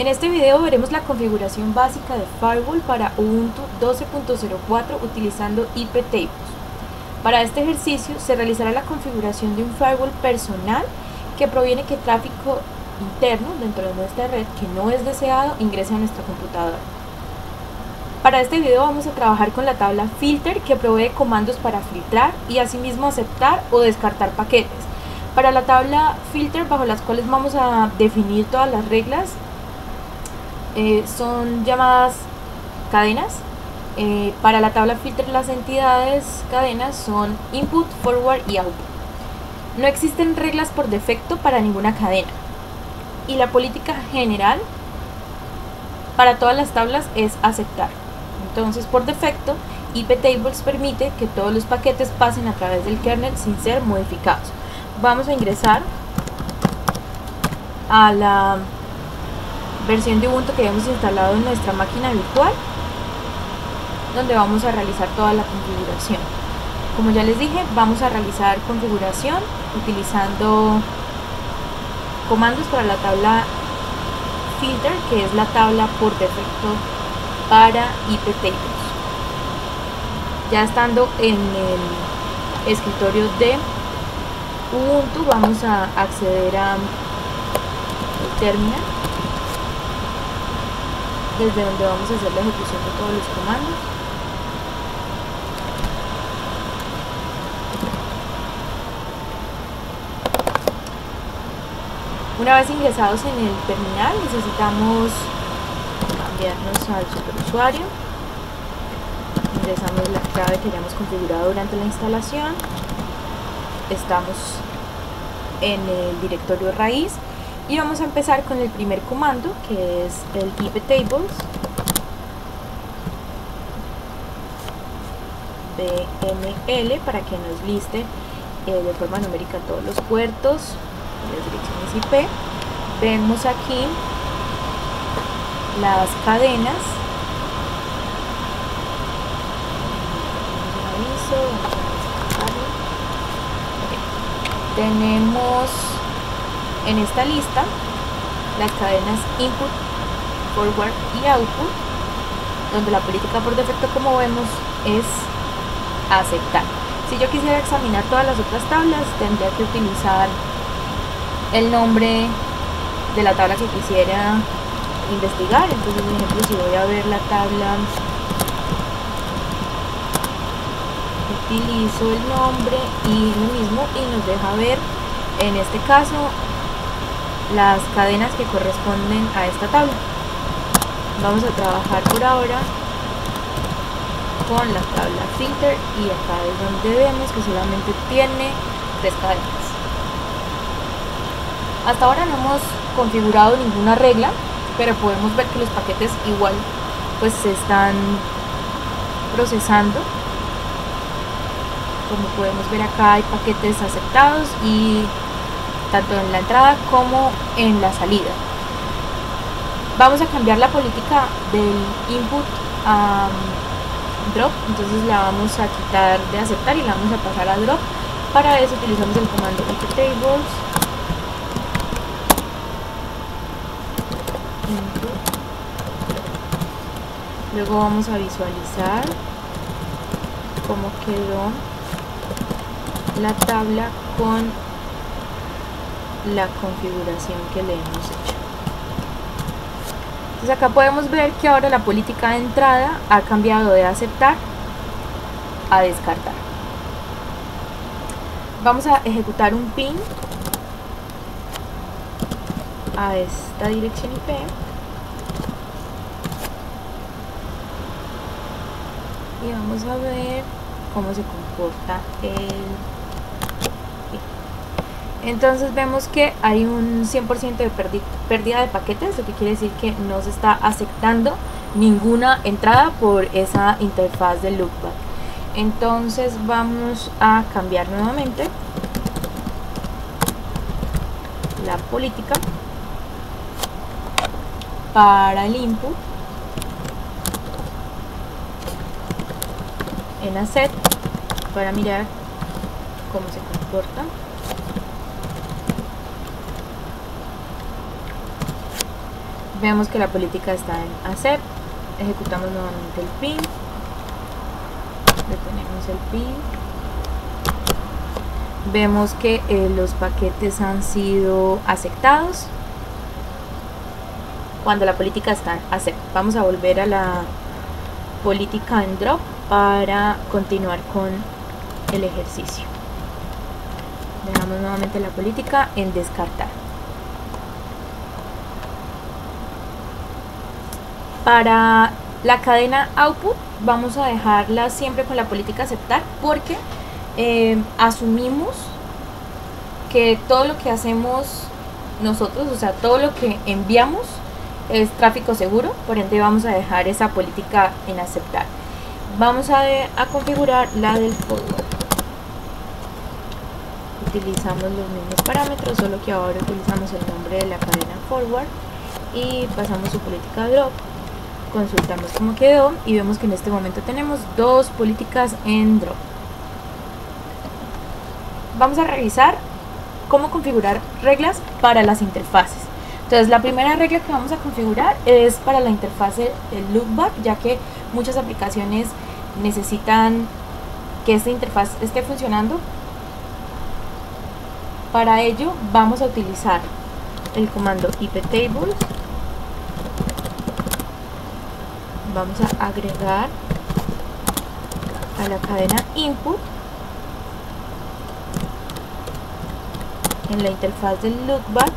En este video veremos la configuración básica de Firewall para Ubuntu 12.04 utilizando IP Tables. Para este ejercicio se realizará la configuración de un firewall personal que proviene que tráfico interno dentro de nuestra red que no es deseado ingrese a nuestra computadora. Para este video vamos a trabajar con la tabla filter que provee comandos para filtrar y asimismo aceptar o descartar paquetes. Para la tabla filter, bajo las cuales vamos a definir todas las reglas, son llamadas cadenas. Para la tabla filter, las entidades cadenas son input, forward y output. No existen reglas por defecto para ninguna cadena. Y la política general para todas las tablas es aceptar. Entonces, por defecto, IP Tables permite que todos los paquetes pasen a través del kernel sin ser modificados. Vamos a ingresar a la versión de Ubuntu que hemos instalado en nuestra máquina virtual, donde vamos a realizar toda la configuración. Como ya les dije, vamos a realizar configuración utilizando comandos para la tabla filter, que es la tabla por defecto para IP Tables. Ya estando en el escritorio de Ubuntu, vamos a acceder a el terminal, desde donde vamos a hacer la ejecución de todos los comandos. Una vez ingresados en el terminal, necesitamos cambiarnos al superusuario. Ingresamos la clave que hayamos configurado durante la instalación. Estamos en el directorio raíz y vamos a empezar con el primer comando, que es el IP Tables bml, para que nos liste de forma numérica todos los puertos y las direcciones IP. Vemos aquí las cadenas. Tenemos en esta lista las cadenas input, forward y output, donde la política por defecto, como vemos, es aceptar. Si yo quisiera examinar todas las otras tablas, tendría que utilizar el nombre de la tabla que quisiera investigar. Entonces, por ejemplo, si voy a ver la tabla, utilizo el nombre y lo mismo, y nos deja ver en este caso las cadenas que corresponden a esta tabla. Vamos a trabajar por ahora con la tabla filter, y acá es donde vemos que solamente tiene 3 cadenas. Hasta ahora no hemos configurado ninguna regla, pero podemos ver que los paquetes igual pues se están procesando. Como podemos ver, acá hay paquetes aceptados, y tanto en la entrada como en la salida. Vamos a cambiar la política del input a drop, entonces la vamos a quitar de aceptar y la vamos a pasar a drop. Para eso utilizamos el comando IP Tables input. Luego vamos a visualizar cómo quedó la tabla con la configuración que le hemos hecho. Entonces acá podemos ver que ahora la política de entrada ha cambiado de aceptar a descartar. Vamos a ejecutar un ping a esta dirección IP. Y vamos a ver cómo se comporta el... Entonces vemos que hay un 100% de pérdida de paquetes, lo que quiere decir que no se está aceptando ninguna entrada por esa interfaz de loopback. Entonces vamos a cambiar nuevamente la política para el input en asset, para mirar cómo se comporta. Vemos que la política está en accept, ejecutamos nuevamente el pin, detenemos el pin, vemos que los paquetes han sido aceptados cuando la política está en accept. Vamos a volver a la política en drop para continuar con el ejercicio. Dejamos nuevamente la política en descartar. Para la cadena output vamos a dejarla siempre con la política aceptar, porque asumimos que todo lo que hacemos nosotros, o sea, todo lo que enviamos es tráfico seguro, por ende vamos a dejar esa política en aceptar. Vamos a configurar la del forward. Utilizamos los mismos parámetros, solo que ahora utilizamos el nombre de la cadena forward y pasamos su política drop. Consultamos cómo quedó y vemos que en este momento tenemos dos políticas en drop. Vamos a revisar cómo configurar reglas para las interfaces. Entonces la primera regla que vamos a configurar es para la interfase el loopback, ya que muchas aplicaciones necesitan que esta interfaz esté funcionando. Para ello vamos a utilizar el comando iptables. Vamos a agregar a la cadena input en la interfaz del loopback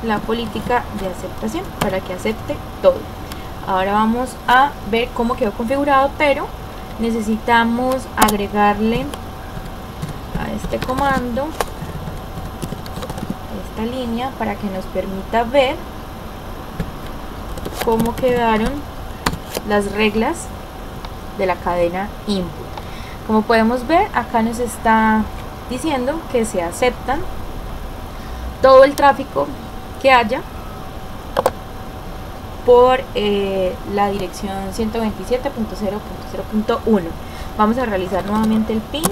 la política de aceptación para que acepte todo. Ahora vamos a ver cómo quedó configurado, pero necesitamos agregarle a este comando esta línea para que nos permita ver cómo quedaron las reglas de la cadena input. Como podemos ver, acá nos está diciendo que se aceptan todo el tráfico que haya por la dirección 127.0.0.1. Vamos a realizar nuevamente el pin.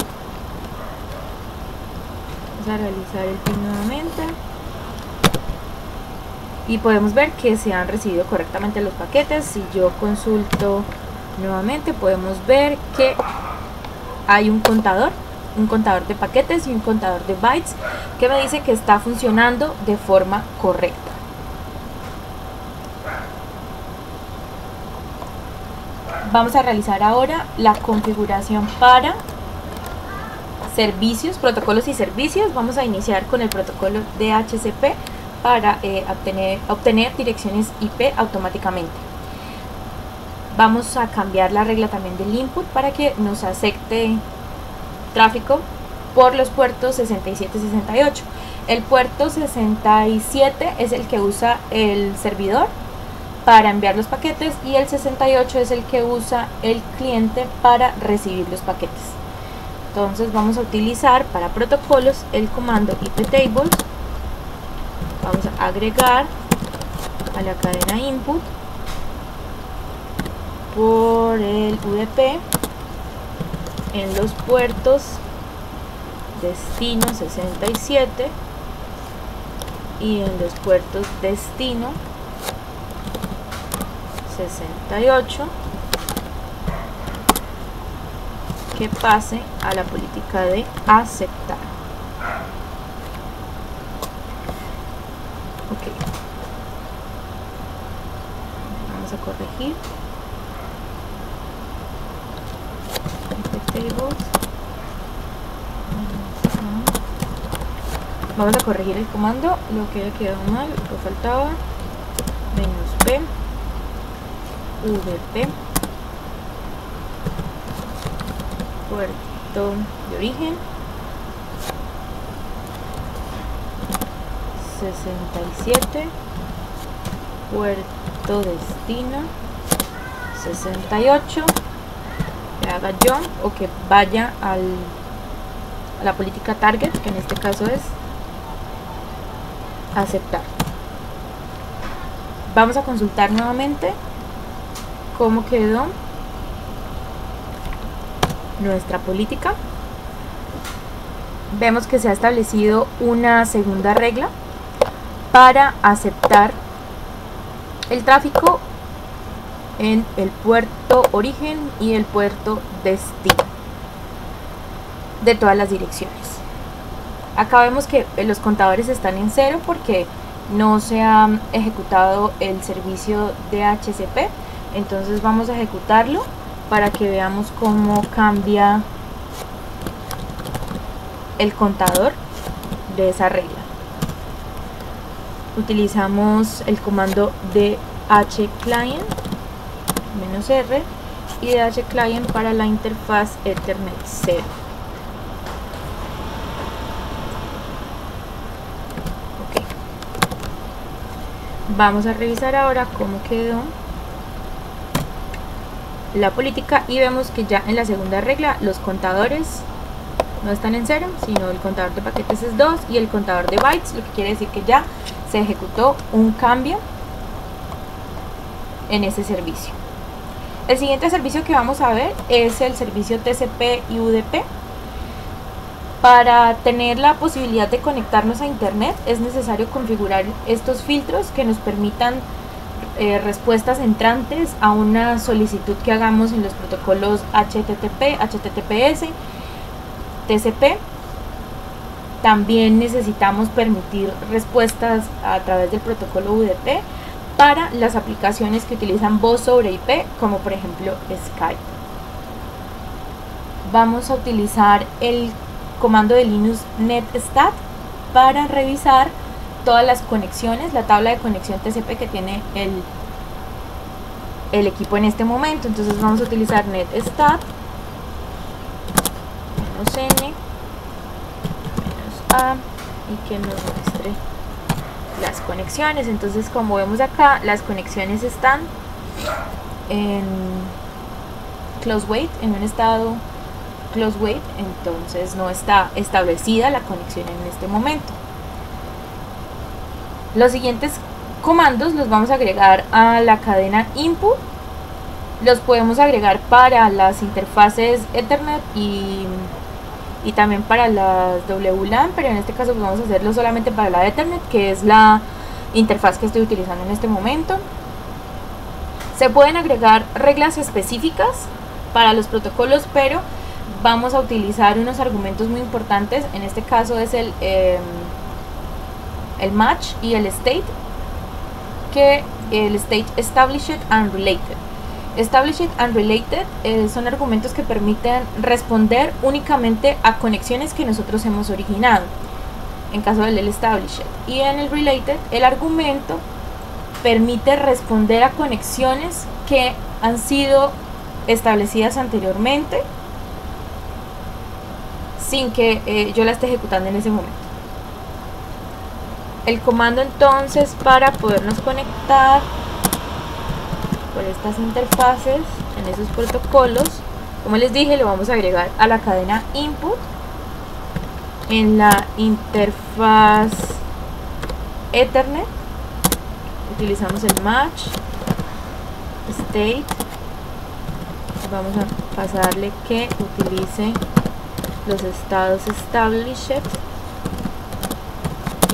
Vamos a realizar el pin nuevamente. Y podemos ver que se han recibido correctamente los paquetes. Si yo consulto nuevamente, podemos ver que hay un contador de paquetes y un contador de bytes que me dice que está funcionando de forma correcta. Vamos a realizar ahora la configuración para servicios, protocolos y servicios. Vamos a iniciar con el protocolo DHCP para obtener direcciones IP automáticamente. Vamos a cambiar la regla también del input para que nos acepte tráfico por los puertos 67 y 68. El puerto 67 es el que usa el servidor para enviar los paquetes y el 68 es el que usa el cliente para recibir los paquetes. Entonces vamos a utilizar para protocolos el comando iptables. Vamos a agregar a la cadena input por el UDP en los puertos destino 67 y en los puertos destino 68 que pase a la política de aceptar. Ok, vamos a corregir. Vamos a corregir el comando, lo que haya quedado mal, lo que faltaba, -p, vp, puerto de origen, 67, puerto destino, 68, que haga jump o que vaya a la política target, que en este caso es aceptar. Vamos a consultar nuevamente cómo quedó nuestra política. Vemos que se ha establecido una segunda regla para aceptar el tráfico en el puerto origen y el puerto destino de todas las direcciones. Acá vemos que los contadores están en 0 porque no se ha ejecutado el servicio DHCP. Entonces vamos a ejecutarlo para que veamos cómo cambia el contador de esa regla. Utilizamos el comando dhclient -r y dhclient para la interfaz Ethernet 0. Okay. Vamos a revisar ahora cómo quedó la política y vemos que ya en la segunda regla los contadores no están en 0, sino el contador de paquetes es 2 y el contador de bytes, lo que quiere decir que ya se ejecutó un cambio en ese servicio. El siguiente servicio que vamos a ver es el servicio TCP y UDP. Para tener la posibilidad de conectarnos a internet es necesario configurar estos filtros que nos permitan respuestas entrantes a una solicitud que hagamos en los protocolos HTTP, HTTPS, TCP. También necesitamos permitir respuestas a través del protocolo UDP para las aplicaciones que utilizan voz sobre IP, como por ejemplo Skype. Vamos a utilizar el comando de Linux netstat para revisar todas las conexiones, la tabla de conexión TCP que tiene el equipo en este momento. Entonces vamos a utilizar netstat -n -a y que nos muestre las conexiones. Entonces, como vemos acá, las conexiones están en close wait, en un estado close wait, entonces no está establecida la conexión en este momento. Los siguientes comandos los vamos a agregar a la cadena input. Los podemos agregar para las interfaces Ethernet y también para las WLAN, pero en este caso pues vamos a hacerlo solamente para la Ethernet, que es la interfaz que estoy utilizando en este momento. Se pueden agregar reglas específicas para los protocolos, pero vamos a utilizar unos argumentos muy importantes. En este caso es el match y el state, que el state established and related. Established and related son argumentos que permiten responder únicamente a conexiones que nosotros hemos originado, en caso del established. Y en el related, el argumento permite responder a conexiones que han sido establecidas anteriormente sin que yo la esté ejecutando en ese momento. El comando entonces para podernos conectar por estas interfaces en esos protocolos, como les dije, lo vamos a agregar a la cadena input. En la interfaz Ethernet utilizamos el match state, vamos a pasarle que utilice los estados established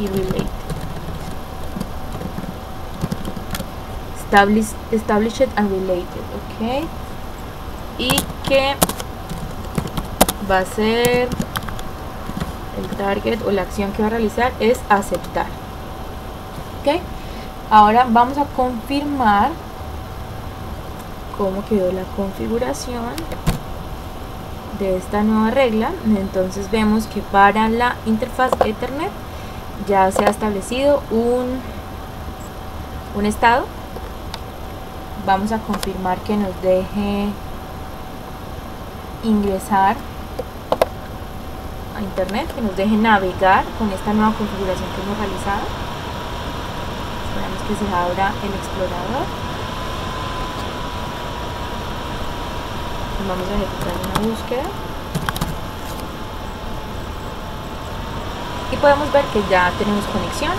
y related. Established and related, ok, y que va a ser el target o la acción que va a realizar es aceptar. Ok, ahora vamos a confirmar cómo quedó la configuración de esta nueva regla. Entonces vemos que para la interfaz Ethernet ya se ha establecido un estado. Vamos a confirmar que nos deje ingresar a internet, que nos deje navegar con esta nueva configuración que hemos realizado. Esperamos que se abra el explorador. Vamos a ejecutar una búsqueda y podemos ver que ya tenemos conexión.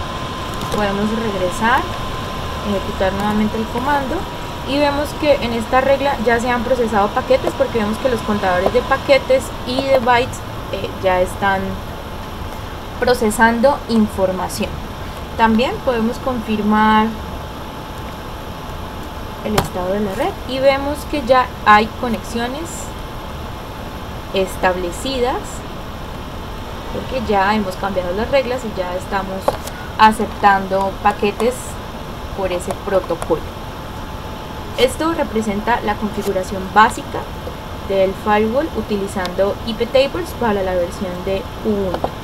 Podemos regresar, ejecutar nuevamente el comando y vemos que en esta regla ya se han procesado paquetes, porque vemos que los contadores de paquetes y de bytes ya están procesando información. También podemos confirmar el estado de la red y vemos que ya hay conexiones establecidas, porque ya hemos cambiado las reglas y ya estamos aceptando paquetes por ese protocolo. Esto representa la configuración básica del firewall utilizando iptables para la versión de Ubuntu.